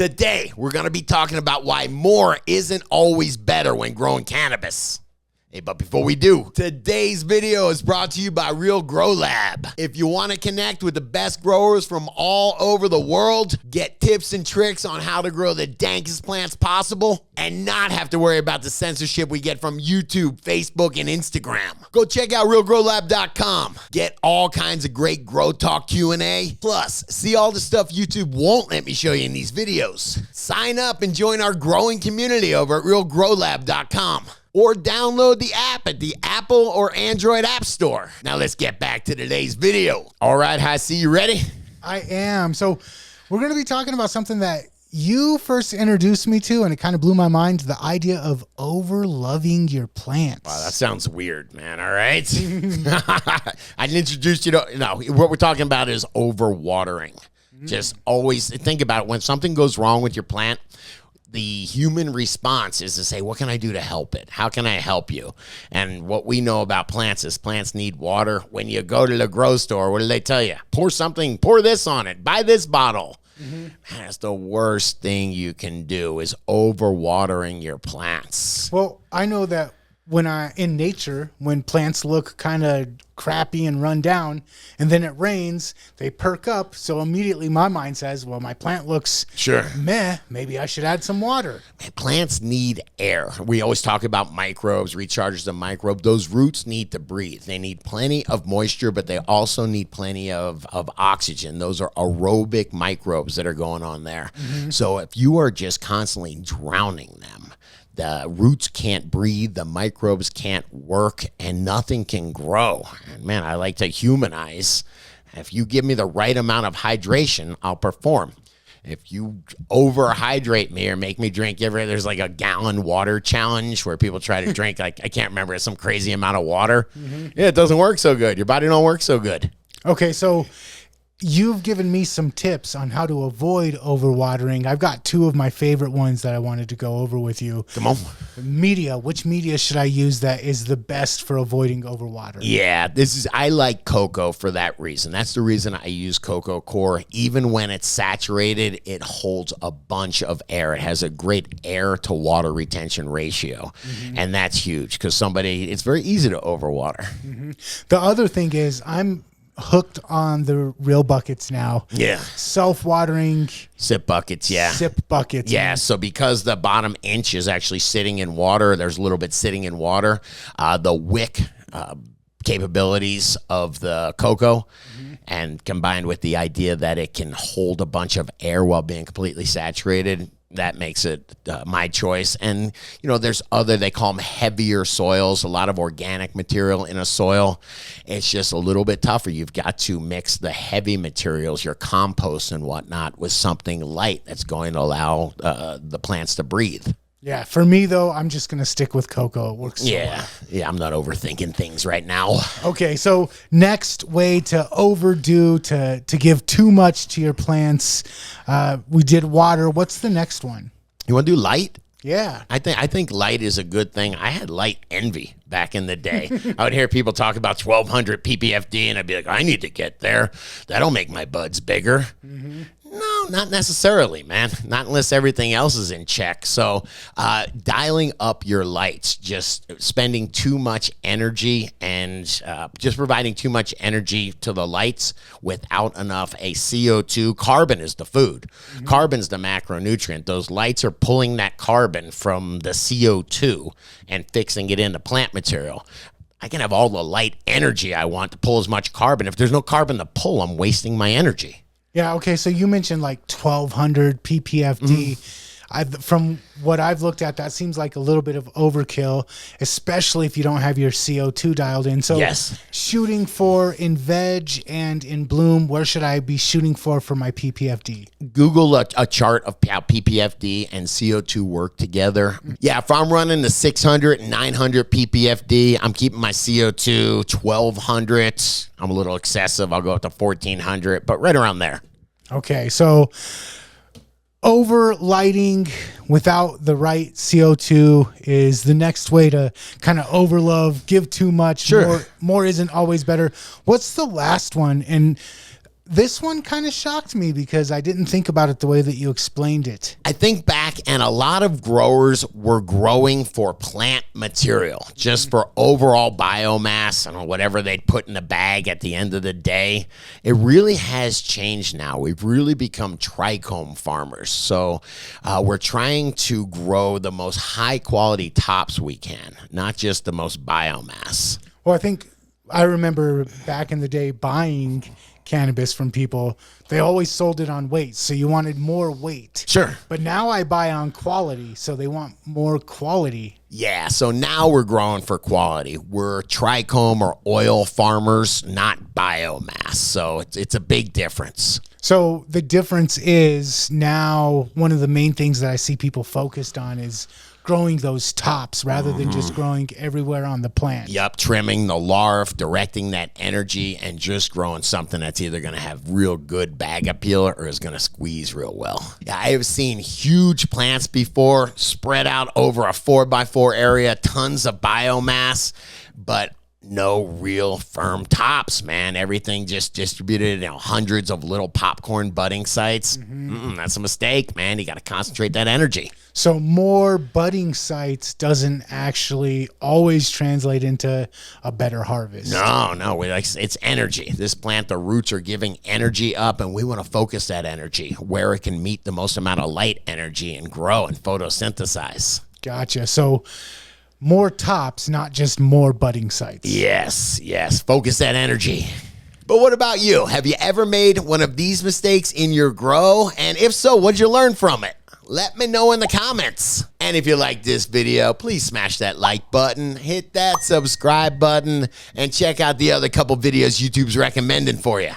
Today, we're going to be talking about why more isn't always better when growing cannabis. Hey, but before we do, today's video is brought to you by Real Grow Lab. If you want to connect with the best growers from all over the world, get tips and tricks on how to grow the dankest plants possible, and not have to worry about the censorship we get from YouTube, Facebook, and Instagram. Go check out realgrowlab.com. Get all kinds of great Grow Talk Q&A. Plus, see all the stuff YouTube won't let me show you in these videos. Sign up and join our growing community over at realgrowlab.com. Or download the app at the Apple or Android App Store. Now let's get back to today's video. All right, Hasi, you ready? I am. So we're going to be talking about something that you first introduced me to, and it kind of blew my mind, the idea of over-loving your plants. Wow, that sounds weird, man, all right? I introduced you to, no, what we're talking about is overwatering. Just always think about it. When something goes wrong with your plant, the human response is to say, what can I do to help it? How can I help you? And what we know about plants is plants need water. When you go to the grocery store, what do they tell you? Pour this on it, buy this bottle. Man, that's the worst thing you can do is overwatering your plants. Well, I know that in nature, when plants look kind of crappy and run down, and then it rains, they perk up. So immediately my mind says, well, my plant looks meh. Maybe I should add some water. Man, plants need air. We always talk about microbes, recharges the microbe. Those roots need to breathe. They need plenty of moisture, but they also need plenty of oxygen. Those are aerobic microbes that are going on there. So if you are just constantly drowning them, the roots can't breathe, the microbes can't work, and nothing can grow. And man, I like to humanize. If you give me the right amount of hydration, I'll perform. If you overhydrate me or make me drink there's like a gallon water challenge where people try to drink, like, I can't remember, some crazy amount of water. Yeah, it doesn't work so good. Your body don't work so good. Okay, so you've given me some tips on how to avoid overwatering. I've got two of my favorite ones that I wanted to go over with you. Come on. Media. Which media should I use that is the best for avoiding overwatering? Yeah, I like cocoa for that reason. That's the reason I use cocoa core. Even when it's saturated, it holds a bunch of air. It has a great air to water retention ratio. And that's huge because it's very easy to overwater. The other thing is I'm hooked on the real buckets now. Yeah. Self-watering. Sip buckets, yeah. Sip buckets. Yeah, so because the bottom inch is actually sitting in water, there's a little bit sitting in water, the wick capabilities of the cocoa, and combined with the idea that it can hold a bunch of air while being completely saturated, that makes it my choice. And, there's they call them heavier soils, a lot of organic material in a soil. It's just a little bit tougher. You've got to mix the heavy materials, your compost and whatnot, with something light that's going to allow the plants to breathe. Yeah, for me, though, I'm just going to stick with cocoa. It works so well. Yeah, I'm not overthinking things right now. Okay, so next way to overdo, to give too much to your plants, we did water. What's the next one? You want to do light? Yeah. I think light is a good thing. I had light envy back in the day. I would hear people talk about 1,200 ppfd, and I'd be like, I need to get there. That'll make my buds bigger. No, not necessarily, man. Not unless everything else is in check. So dialing up your lights, just spending too much energy and just providing too much energy to the lights without enough CO2. Carbon is the food. Carbon's the macronutrient. Those lights are pulling that carbon from the CO2 and fixing it into plant material. I can have all the light energy I want to pull as much carbon. If there's no carbon to pull, I'm wasting my energy. Yeah, okay, so you mentioned like 1,200 ppfd. From what I've looked at, that seems like a little bit of overkill, especially if you don't have your CO2 dialed in. So shooting for in veg and in bloom, where should I be shooting for my ppfd? Google a chart of how ppfd and CO2 work together. Yeah, if I'm running the 600 and 900 ppfd, I'm keeping my CO2 1,200. I'm a little excessive. I'll go up to 1,400, but right around there. Okay, so over lighting without the right CO2 is the next way to kind of overlove, give too much. More isn't always better. What's the last one? And This one kind of shocked me because I didn't think about it the way that you explained it. I think back, and a lot of growers were growing for plant material, just for overall biomass, I don't know, whatever they'd put in the bag at the end of the day. It really has changed now. We've really become trichome farmers. So we're trying to grow the most high quality tops we can, not just the most biomass. Well, I remember back in the day buying cannabis from people. They always sold it on weight, so you wanted more weight. Sure. But now I buy on quality, so they want more quality. Yeah, so now we're growing for quality. We're trichome or oil farmers, not biomass. So it's a big difference. So the difference is now one of the main things that I see people focused on is growing those tops rather than just growing everywhere on the plant. Yep, trimming the larvae, directing that energy, and just growing something that's either going to have real good bag appeal or is going to squeeze real well. Yeah, I have seen huge plants before spread out over a 4x4 area, tons of biomass, but no real firm tops, man. Everything just distributed, hundreds of little popcorn budding sites. That's a mistake, man. You got to concentrate that energy. So more budding sites doesn't actually always translate into a better harvest. No, it's energy. This plant, the roots are giving energy up, and we want to focus that energy where it can meet the most amount of light energy and grow and photosynthesize. Gotcha. So more tops, not just more budding sites. Yes. Focus that energy. But what about you? Have you ever made one of these mistakes in your grow? And if so, what'd you learn from it? Let me know in the comments. And if you like this video, please smash that like button, hit that subscribe button, and check out the other couple videos YouTube's recommending for you.